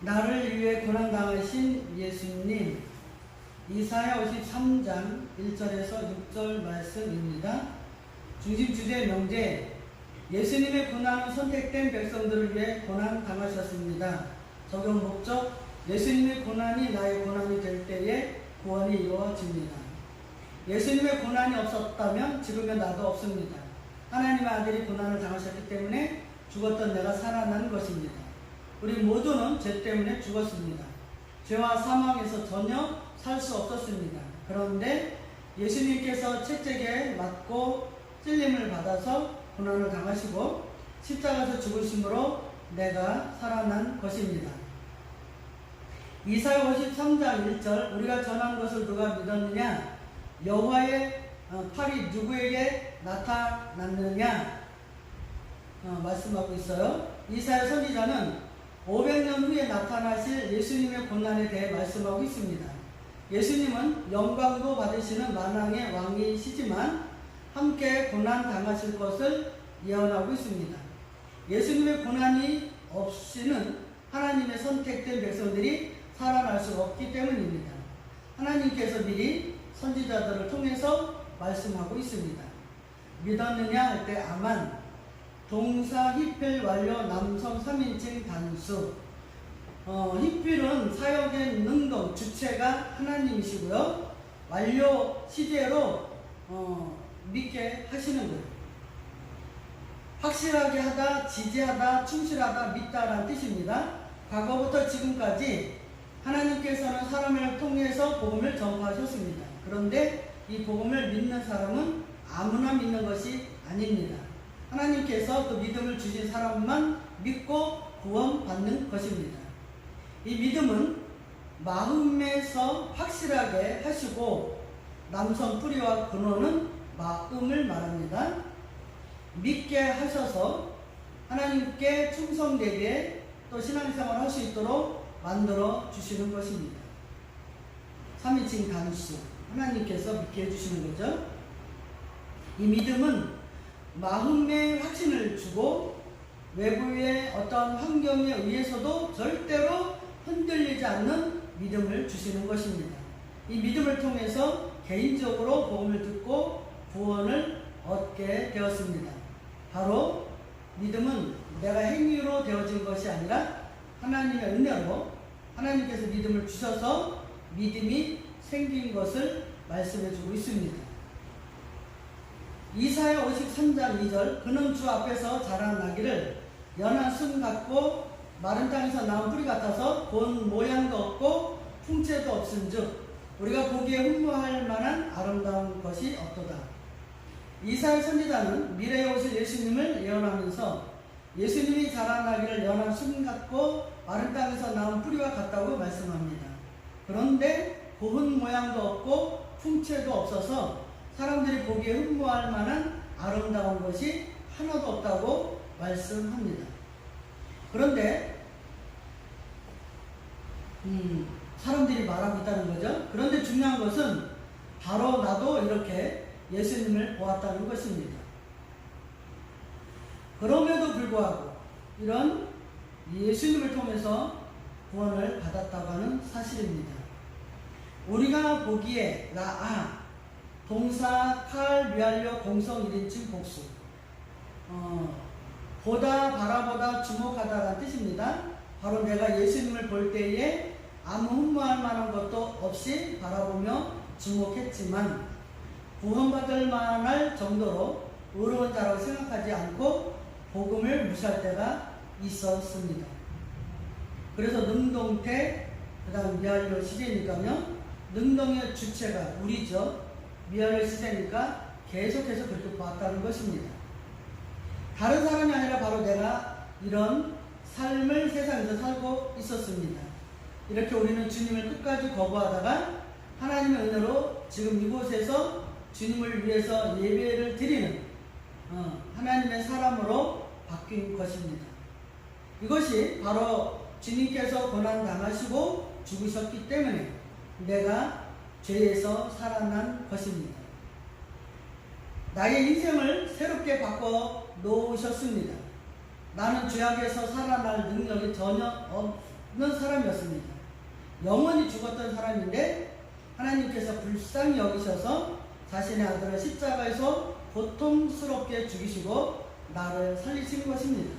나를 위해 고난당하신 예수님. 이사야 53장 1절에서 6절 말씀입니다. 중심 주제 명제. 예수님의 고난은 선택된 백성들을 위해 고난 당하셨습니다. 적용 목적. 예수님의 고난이 나의 고난이 될 때에 구원이 이루어집니다. 예수님의 고난이 없었다면 지금의 나도 없습니다. 하나님의 아들이 고난을 당하셨기 때문에 죽었던 내가 살아난 것입니다. 우리 모두는 죄 때문에 죽었습니다. 죄와 사망에서 전혀 살 수 없었습니다. 그런데 예수님께서 채찍에 맞고 찔림을 받아서 고난을 당하시고 십자가에서 죽으심으로 내가 살아난 것입니다. 이사야 53장 1절 우리가 전한 것을 누가 믿었느냐? 여호와의 팔이 누구에게 나타났느냐? 말씀하고 있어요. 이사야 선지자는 500년 후에 나타나실 예수님의 고난에 대해 말씀하고 있습니다. 예수님은 영광도 받으시는 만왕의 왕이시지만 함께 고난 당하실 것을 예언하고 있습니다. 예수님의 고난이 없이는 하나님의 선택된 백성들이 살아날 수 없기 때문입니다. 하나님께서 미리 선지자들을 통해서 말씀하고 있습니다. 믿었느냐 할 때 아만, 동사 히필 완료 남성 3인칭 단수. 히필은 사역의 능동, 주체가 하나님이시고요. 완료 시제로 믿게 하시는 거예요. 확실하게 하다, 지지하다, 충실하다, 믿다라는 뜻입니다. 과거부터 지금까지 하나님께서는 사람을 통해서 복음을 전파하셨습니다. 그런데 이 복음을 믿는 사람은 아무나 믿는 것이 아닙니다. 하나님께서 그 믿음을 주신 사람만 믿고 구원받는 것입니다. 이 믿음은 마음에서 확실하게 하시고 남성 뿌리와 근원은 마음을 말합니다. 믿게 하셔서 하나님께 충성되게 또 신앙생활을 할 수 있도록 만들어 주시는 것입니다. 3인칭 단수. 하나님께서 믿게 해주시는 거죠. 이 믿음은 마음의 확신을 주고 외부의 어떤 환경에 의해서도 절대로 흔들리지 않는 믿음을 주시는 것입니다. 이 믿음을 통해서 개인적으로 복음을 듣고 구원을 얻게 되었습니다. 바로 믿음은 내가 행위로 되어진 것이 아니라 하나님의 은혜로 하나님께서 믿음을 주셔서 믿음이 생긴 것을 말씀해 주고 있습니다. 이사야 53장 2절 그는 주 앞에서 자라나기를 연한 순 같고 마른 땅에서 나온 뿌리 같아서 본 모양도 없고 풍채도 없은즉 우리가 보기에 흠모할 만한 아름다운 것이 없도다. 이사야 선지자는 미래에 오실 예수님을 예언하면서 예수님이 자라나기를 연한 순 같고 마른 땅에서 나온 뿌리와 같다고 말씀합니다. 그런데 고운 모양도 없고 풍채도 없어서 사람들이 보기에 흠모할 만한 아름다운 것이 하나도 없다고 말씀합니다. 그런데 사람들이 말하고 있다는 거죠. 그런데 중요한 것은 바로 나도 이렇게 예수님을 보았다는 것입니다. 그럼에도 불구하고 이런 예수님을 통해서 구원을 받았다고 하는 사실입니다. 우리가 보기에 동사 칼 미완료 공성 1인칭 복수. 보다, 바라보다, 주목하다라는 뜻입니다. 바로 내가 예수님을 볼 때에 아무 흠모할 만한 것도 없이 바라보며 주목했지만 구원받을 만할 정도로 의로운 자라고 생각하지 않고 복음을 무시할 때가 있었습니다. 그래서 능동태, 그 다음 미완료 시제니까요. 능동의 주체가 우리죠. 미완료 시제니까 계속해서 그렇게 보았다는 것입니다. 다른 사람이 아니라 바로 내가 이런 삶을 세상에서 살고 있었습니다. 이렇게 우리는 주님을 끝까지 거부하다가 하나님의 은혜로 지금 이곳에서 주님을 위해서 예배를 드리는 하나님의 사람으로 바뀐 것입니다. 이것이 바로 주님께서 고난 당하시고 죽으셨기 때문에 내가 죄에서 살아난 것입니다. 나의 인생을 새롭게 바꿔 놓으셨습니다. 나는 죄악에서 살아날 능력이 전혀 사람이었습니다. 영원히 죽었던 사람인데 하나님께서 불쌍히 여기셔서 자신의 아들을 십자가에서 고통스럽게 죽이시고 나를 살리신 것입니다.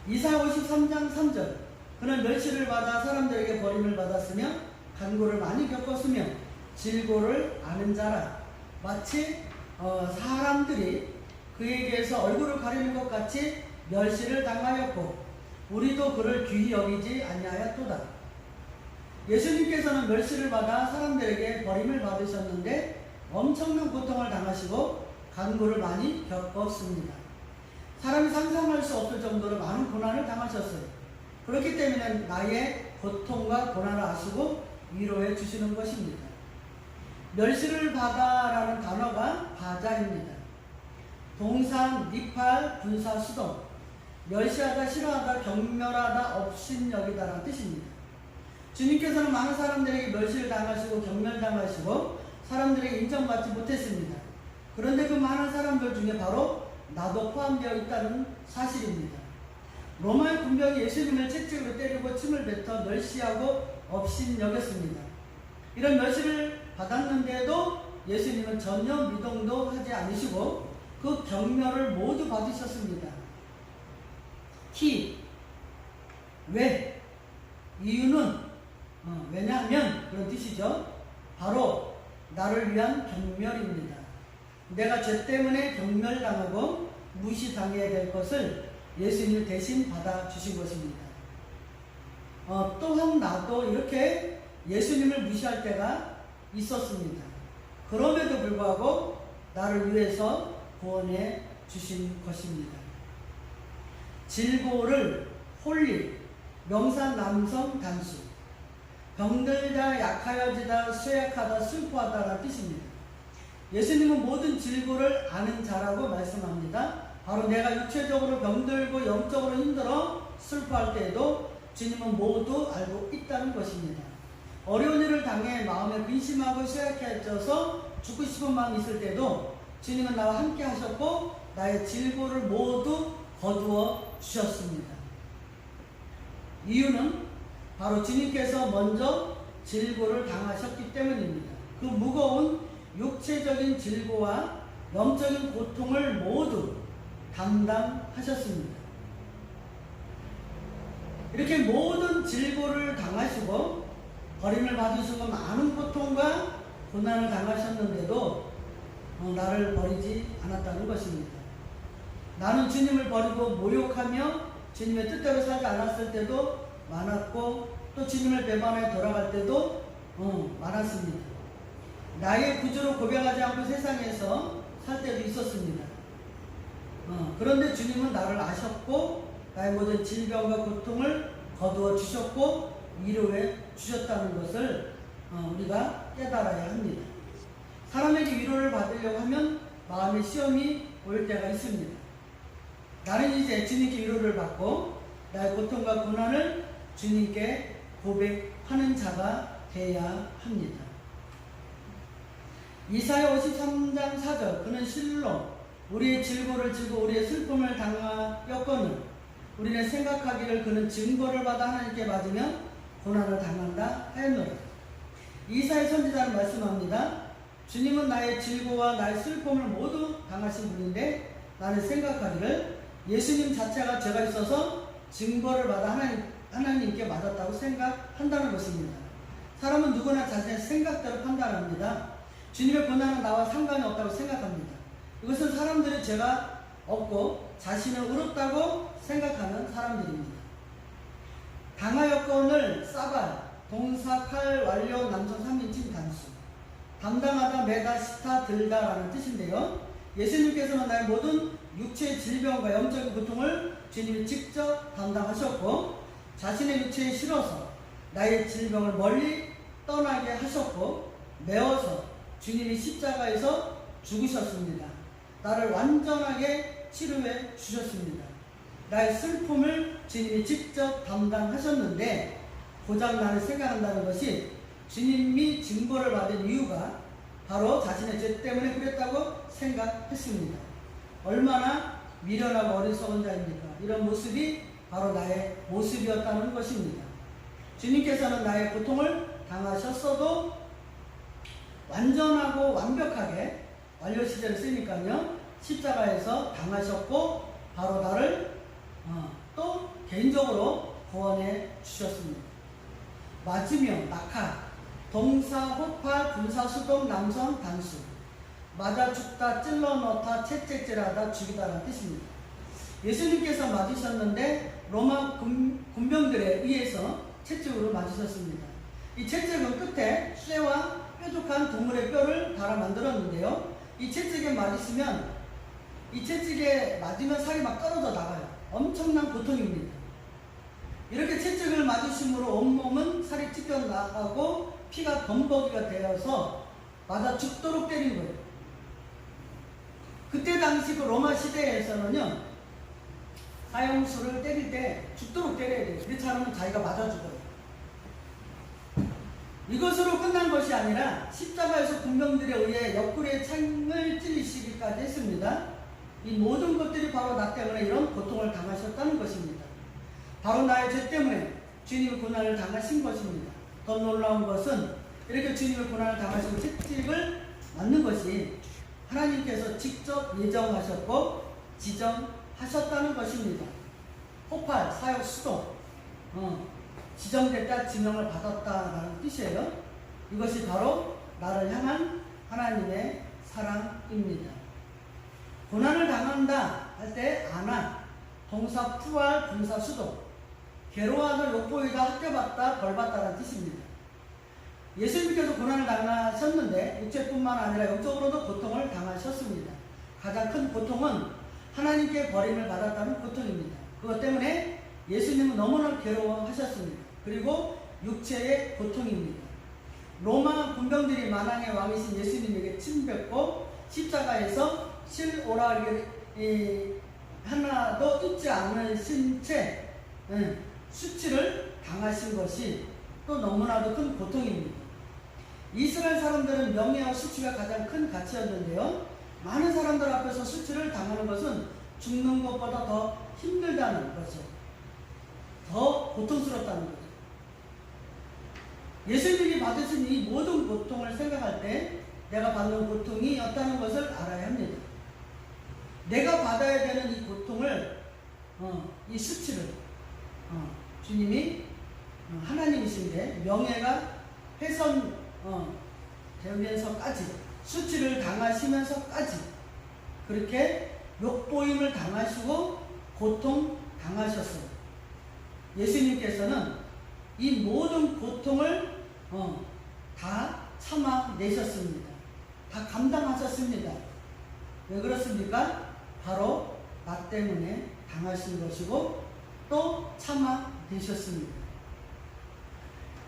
이사야 53장 3절 그는 멸시를 받아 사람들에게 버림을 받았으며 간고를 많이 겪었으며 질고를 아는 자라. 마치 사람들이 그에게서 얼굴을 가리는 것 같이 멸시를 당하였고 우리도 그를 귀히 여기지 아니하였도다. 예수님께서는 멸시를 받아 사람들에게 버림을 받으셨는데 엄청난 고통을 당하시고 간고를 많이 겪었습니다. 사람이 상상할 수 없을 정도로 많은 고난을 당하셨어요. 그렇기 때문에 나의 고통과 고난을 아시고 위로해 주시는 것입니다. 멸시를 받아라는 단어가 바자입니다. 동사, 니팔, 분사, 수동. 멸시하다, 싫어하다, 경멸하다, 업신여기다라는 뜻입니다. 주님께서는 많은 사람들에게 멸시를 당하시고 경멸당하시고 사람들에게 인정받지 못했습니다. 그런데 그 많은 사람들 중에 바로 나도 포함되어 있다는 사실입니다. 로마의 군병이 예수님을 채찍으로 때리고 침을 뱉어 멸시하고 업신여겼습니다. 이런 멸시를 받았는데도 예수님은 전혀 미동도 하지 않으시고 그 경멸을 모두 받으셨습니다. 왜? 이유는 왜냐하면 그런 뜻이죠. 바로 나를 위한 경멸입니다. 내가 죄 때문에 경멸당하고 무시당해야 될 것을 예수님이 대신 받아주신 것입니다. 또한 나도 이렇게 예수님을 무시할 때가 있었습니다. 그럼에도 불구하고 나를 위해서 구원해 주신 것입니다. 질고를 홀리, 명사 남성 단수, 병들다, 약하여지다, 쇠약하다, 슬퍼하다라는 뜻입니다. 예수님은 모든 질고를 아는 자라고 말씀합니다. 바로 내가 육체적으로 병들고 영적으로 힘들어 슬퍼할 때에도 주님은 모두 알고 있다는 것입니다. 어려운 일을 당해 마음에 근심하고 쇠약해져서 죽고 싶은 마음이 있을 때도 주님은 나와 함께 하셨고 나의 질고를 모두 거두어 주셨습니다. 이유는 바로 주님께서 먼저 질고를 당하셨기 때문입니다. 그 무거운 육체적인 질고와 영적인 고통을 모두 담당하셨습니다. 이렇게 모든 질고를 당하시고 버림을 받으시고 많은 고통과 고난을 당하셨는데도 나를 버리지 않았다는 것입니다. 나는 주님을 버리고 모욕하며 주님의 뜻대로 살지 않았을 때도 많았고 또 주님을 배반해 돌아갈 때도 많았습니다. 나의 구주로 고백하지 않고 세상에서 살 때도 있었습니다. 그런데 주님은 나를 아셨고 나의 모든 질병과 고통을 거두어 주셨고 위로해 주셨다는 것을 우리가 깨달아야 합니다. 사람에게 위로를 받으려고 하면 마음의 시험이 올 때가 있습니다. 나는 이제 주님께 위로를 받고 나의 고통과 고난을 주님께 고백하는 자가 되어야 합니다. 이사야 53장 4절 그는 실로 우리의 질고를 지고 우리의 슬픔을 당하였거늘 우리는 생각하기를 그는 증거를 받아 하나님께 맞으면 고난을 당한다 하였노라. 이사야 선지자는 말씀합니다. 주님은 나의 질고와 나의 슬픔을 모두 당하신 분인데 나는 생각하기를 예수님 자체가 죄가 있어서 증거를 받아 하나님께 맞았다고 생각한다는 것입니다. 사람은 누구나 자신의 생각대로 판단합니다. 주님의 고난은 나와 상관이 없다고 생각합니다. 이것은 사람들의 죄가 없고 자신은 의롭다고 생각하는 사람들입니다. 당하였건을 싸발, 동사, 칼, 완료, 남성 3인칭 단수. 담당하다, 매다, 시타, 들다라는 뜻인데요. 예수님께서는 나의 모든 육체의 질병과 영적인 고통을 주님이 직접 담당하셨고 자신의 육체에 실어서 나의 질병을 멀리 떠나게 하셨고 메어서 주님이 십자가에서 죽으셨습니다. 나를 완전하게 치료해 주셨습니다. 나의 슬픔을 주님이 직접 담당하셨는데 고작 나는 생각한다는 것이 주님이 증거를 받은 이유가 바로 자신의 죄 때문에 그랬다고 생각했습니다. 얼마나 미련하고 어리석은 자입니까? 이런 모습이 바로 나의 모습이었다는 것입니다. 주님께서는 나의 고통을 당하셨어도 완전하고 완벽하게 완료 시제를 쓰니까요. 십자가에서 당하셨고 바로 나를 또 개인적으로 구원해 주셨습니다. 맞으며 낙하, 동사, 호파, 분사, 수동, 남성, 단수. 맞아 죽다, 찔러 넣다, 채찍질하다, 죽이다라는 뜻입니다. 예수님께서 맞으셨는데 로마 군병들에 의해서 채찍으로 맞으셨습니다. 이 채찍은 끝에 쇠와 뾰족한 동물의 뼈를 달아 만들었는데요. 이 채찍에 맞으시면 이 채찍에 맞으면 살이 막 떨어져 나가요. 엄청난 고통입니다. 이렇게 채찍을 맞으심으로 온몸은 살이 찢겨 나가고 피가 범벅이가 되어서 맞아 죽도록 때린 거예요. 그때 당시 그 로마 시대에서는요, 사형수를 때릴 때 죽도록 때려야 돼요. 그렇지 않으면 자기가 맞아 죽어요. 이것으로 끝난 것이 아니라 십자가에서 군병들에 의해 옆구리에 창을 찔리시기까지 했습니다. 이 모든 것들이 바로 나 때문에 이런 고통을 당하셨다는 것입니다. 바로 나의 죄 때문에 주님의 고난을 당하신 것입니다. 더 놀라운 것은 이렇게 주님의 고난을 당하신 채찍을 맞는 것이 하나님께서 직접 예정하셨고 지정하셨다는 것입니다. 호팔, 사역, 수동, 지정됐다, 지명을 받았다라는 뜻이에요. 이것이 바로 나를 향한 하나님의 사랑입니다. 고난을 당한다 할 때 아나, 동사 푸알, 분사 수동, 괴로워하다, 욕보이다, 학대받다, 벌받다라는 뜻입니다. 예수님께서 고난을 당하셨는데 육체뿐만 아니라 영적으로도 고통을 당하셨습니다. 가장 큰 고통은 하나님께 버림을 받았다는 고통입니다. 그것 때문에 예수님은 너무나 괴로워하셨습니다. 그리고 육체의 고통입니다. 로마 군병들이 만왕의 왕이신 예수님에게 침뱉고 십자가에서 실오라기 하나도 잊지 않으신 채 수치를 당하신 것이 또 너무나도 큰 고통입니다. 이스라엘 사람들은 명예와 수치가 가장 큰 가치였는데요. 많은 사람들 앞에서 수치를 당하는 것은 죽는 것보다 더 힘들다는 거죠. 더 고통스럽다는 거죠. 예수님이 받으신 이 모든 고통을 생각할 때 내가 받는 고통이 없다는 것을 알아야 합니다. 내가 받아야 되는 이 고통을 이 수치를 주님이 하나님이신데 명예가 훼손되면서까지 수치를 당하시면서까지 그렇게 욕보임을 당하시고 고통 당하셨어요. 예수님께서는 이 모든 고통을 다 참아내셨습니다. 다 감당하셨습니다. 왜 그렇습니까? 바로 나 때문에 당하신 것이고 또 참아내셨습니다.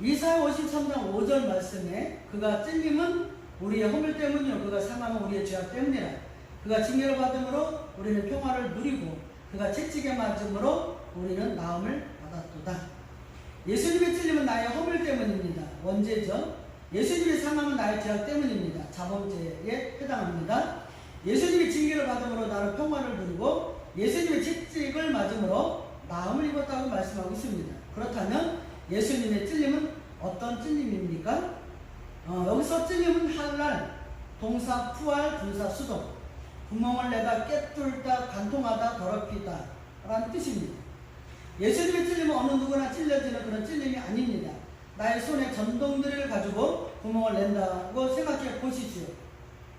이사야 53장 5절 말씀에 그가 찔림은 우리의 허물 때문이요 그가 상함은 우리의 죄악 때문이라. 그가 징계를 받음으로 우리는 평화를 누리고 그가 채찍에 맞음으로 우리는 나음을 받았도다. 예수님의 찔림은 나의 허물 때문입니다. 원죄죠. 예수님의 상함은 나의 죄악 때문입니다. 자범죄에 해당합니다. 예수님이 징계를 받음으로 나는 평화를 누리고 예수님의 채찍을 맞음으로 나음을 입었다고 말씀하고 있습니다. 그렇다면 예수님의 찔림은 어떤 찔림입니까? 여기서 찔림은 할랄, 동사 푸알, 분사 수동, 구멍을 내다, 깨뚫다, 관통하다, 더럽히다 라는 뜻입니다. 예수님의 찔림은 어느 누구나 찔려지는 그런 찔림이 아닙니다. 나의 손에 전동드릴을 가지고 구멍을 낸다고 생각해 보시지요.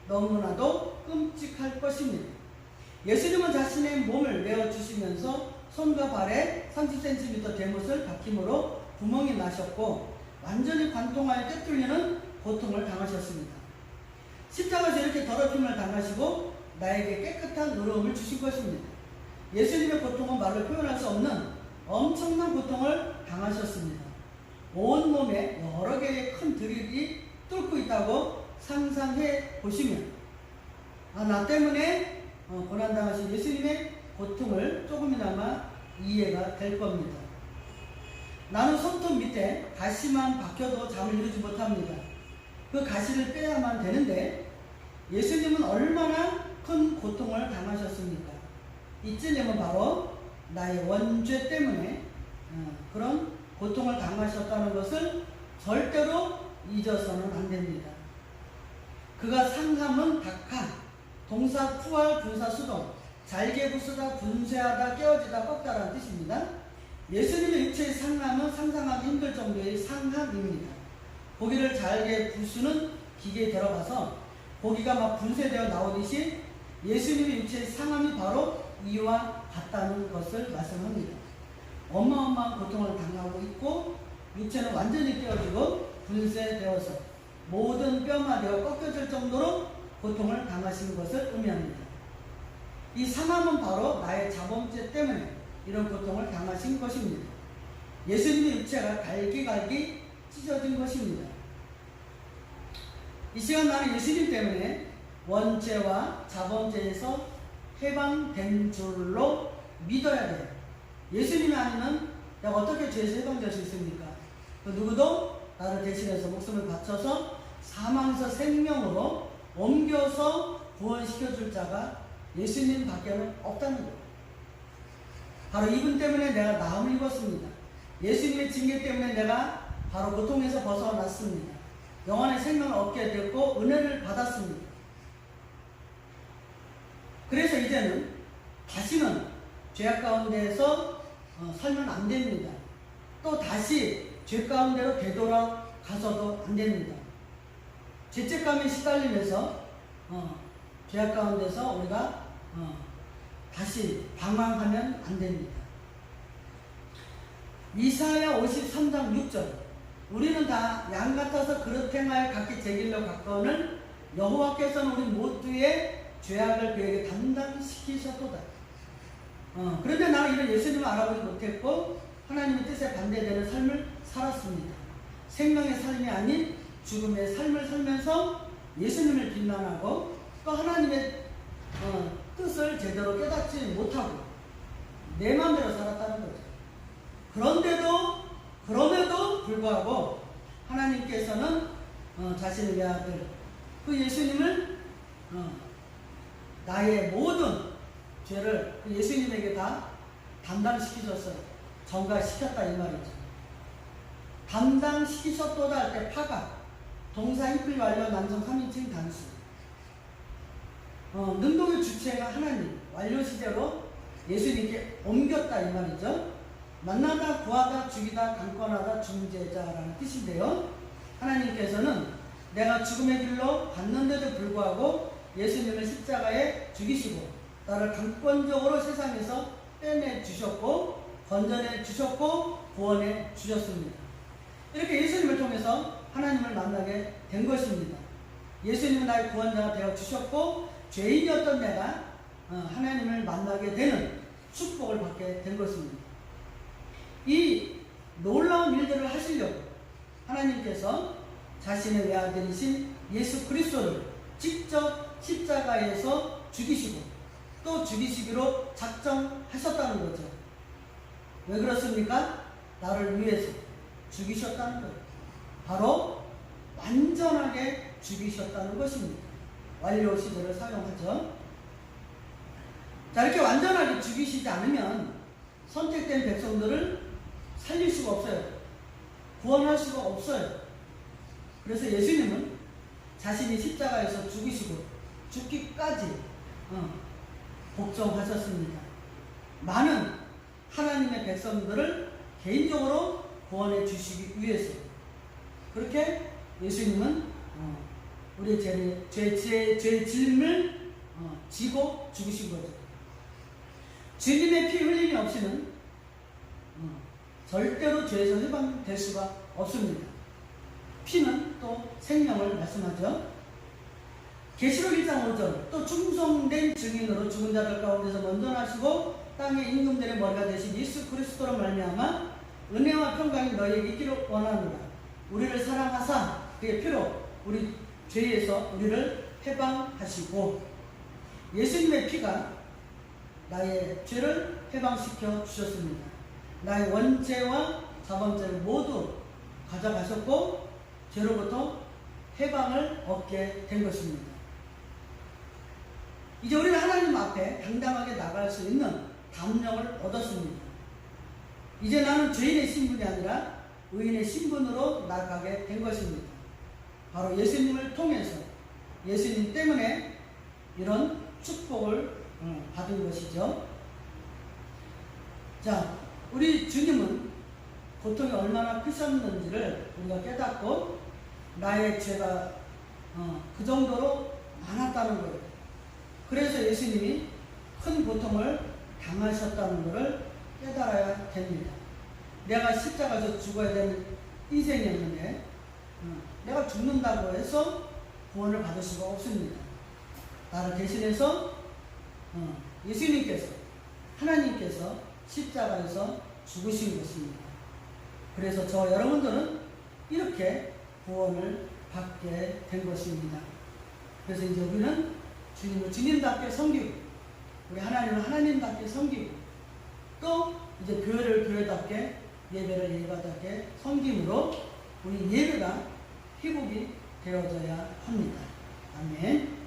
너무나도 끔찍할 것입니다. 예수님은 자신의 몸을 내어주시면서 손과 발에 30cm 대못을 박힘으로 구멍이 나셨고 완전히 관통하여 꿰뚫리는 고통을 당하셨습니다. 십자가에서 이렇게 더럽힘을 당하시고 나에게 깨끗한 의로움을 주신 것입니다. 예수님의 고통은 말로 표현할 수 없는 엄청난 고통을 당하셨습니다. 온몸에 여러 개의 큰 드릴이 뚫고 있다고 상상해 보시면 나 때문에 고난당하신 예수님의 고통을 조금이나마 이해가 될 겁니다. 나는 손톱 밑에 가시만 박혀도 잠을 이루지 못합니다. 그 가시를 빼야만 되는데 예수님은 얼마나 큰 고통을 당하셨습니까? 이 찔림은 바로 나의 원죄 때문에 그런 고통을 당하셨다는 것을 절대로 잊어서는 안 됩니다. 그가 상함은 박한, 동사 푸할, 분사 수동, 잘게 부수다, 분쇄하다, 깨어지다, 꺾다라는 뜻입니다. 예수님의 육체의 상함은 상상하기 힘들 정도의 상함입니다. 고기를 잘게 부수는 기계에 들어가서 고기가 막 분쇄되어 나오듯이 예수님의 육체의 상함이 바로 이와 같다는 것을 말씀합니다. 어마어마한 고통을 당하고 있고 육체는 완전히 깨어지고 분쇄되어서 모든 뼈가 되어 꺾여질 정도로 고통을 당하신 것을 의미합니다. 이 상함은 바로 나의 자범죄 때문에 이런 고통을 당하신 것입니다. 예수님의 육체가 갈기갈기 찢어진 것입니다. 이 시간 나는 예수님 때문에 원죄와 자범죄에서 해방된 줄로 믿어야 돼요. 예수님이 아니면 내가 어떻게 죄에서 해방될 수 있습니까? 그 누구도 나를 대신해서 목숨을 바쳐서 사망에서 생명으로 옮겨서 구원시켜줄 자가 예수님 밖에는 없다는 거예요. 바로 이분 때문에 내가 나음을 입었습니다. 예수님의 징계 때문에 내가 바로 고통에서 벗어났습니다. 영원의 생명을 얻게 됐고 은혜를 받았습니다. 그래서 이제는 다시는 죄악 가운데에서 살면 안 됩니다. 또 다시 죄 가운데로 되돌아가서도 안 됩니다. 죄책감에 시달리면서 죄악 가운데서 우리가 다시 방황하면 안 됩니다. 이사야 53장 6절 우리는 다 양 같아서 그릇 행하여 각기 제 길로 갔거늘 여호와께서는 우리 모두의 죄악을 그에게 담당시키셨도다. 그런데 나는 이런 예수님을 알아보지 못했고 하나님의 뜻에 반대되는 삶을 살았습니다. 생명의 삶이 아닌 죽음의 삶을 살면서 예수님을 비난하고 또 하나님의 뜻을 제대로 깨닫지 못하고 내 마음대로 살았다는 거죠. 그럼에도 불구하고 하나님께서는 자신의 아들 그 예수님을 나의 모든 죄를 예수님에게 다 담당시키셨어요. 전가시켰다 이 말이죠. 담당시키셨도다 할 때 파가 동사 인플 완료 남성 3인칭 단수 능동의 주체가 하나님 완료 시제로 예수님께 옮겼다 이 말이죠. 만나다, 구하다, 죽이다, 강권하다, 중재자라는 뜻인데요. 하나님께서는 내가 죽음의 길로 갔는데도 불구하고 예수님을 십자가에 죽이시고 나를 강권적으로 세상에서 떼내 주셨고 건져내 주셨고 구원해 주셨습니다. 이렇게 예수님을 통해서 하나님을 만나게 된 것입니다. 예수님은 나의 구원자가 되어 주셨고 죄인이었던 내가 하나님을 만나게 되는 축복을 받게 된 것입니다. 이 놀라운 일들을 하시려고 하나님께서 자신의 외아들이신 예수 그리스도를 직접 십자가에서 죽이시고 또 죽이시기로 작정하셨다는 거죠. 왜 그렇습니까? 나를 위해서 죽이셨다는 거예요. 바로 완전하게 죽이셨다는 것입니다. 완료 시제를 사용하죠. 자, 이렇게 완전하게 죽이시지 않으면 선택된 백성들을 살릴 수가 없어요. 구원할 수가 없어요. 그래서 예수님은 자신이 십자가에서 죽이시고 죽기까지 복종하셨습니다. 많은 하나님의 백성들을 개인적으로 구원해 주시기 위해서 그렇게 예수님은 우리의 죄 짐을 지고 죽으신 거죠. 주님의 피 흘림이 없이는 절대로 죄에서 해방될 수가 없습니다. 피는 또 생명을 말씀하죠. 계시록 1장 5절 또 충성된 증인으로 죽은 자들 가운데서 먼저 나시고 땅의 임금들의 머리가 되신 예수 그리스도로 말미암아 은혜와 평강이 너희에게 있기를 원하노라. 우리를 사랑하사 그의 피로 우리 죄에서 우리를 해방하시고 예수님의 피가 나의 죄를 해방시켜 주셨습니다. 나의 원죄와 자범죄를 모두 가져가셨고 죄로부터 해방을 얻게 된 것입니다. 이제 우리는 하나님 앞에 당당하게 나갈 수 있는 담력을 얻었습니다. 이제 나는 죄인의 신분이 아니라 의인의 신분으로 나아가게 된 것입니다. 바로 예수님을 통해서, 예수님 때문에 이런 축복을 받은 것이죠. 자, 우리 주님은 고통이 얼마나 크셨는지를 우리가 깨닫고 나의 죄가 그 정도로 많았다는 거예요. 그래서 예수님이 큰 고통을 당하셨다는 것을 깨달아야 됩니다. 내가 십자가에서 죽어야 되는 인생이었는데 내가 죽는다고 해서 구원을 받을 수가 없습니다. 나를 대신해서 예수님께서, 하나님께서 십자가에서 죽으신 것입니다. 그래서 저 여러분들은 이렇게 구원을 받게 된 것입니다. 그래서 이제 우리는 주님을 주님답게 섬기고, 우리 하나님을 하나님답게 섬기고, 또 이제 교회를 교회답게, 예배를 예배답게 섬김으로 우리 예배가 회복이 되어져야 합니다. 아멘.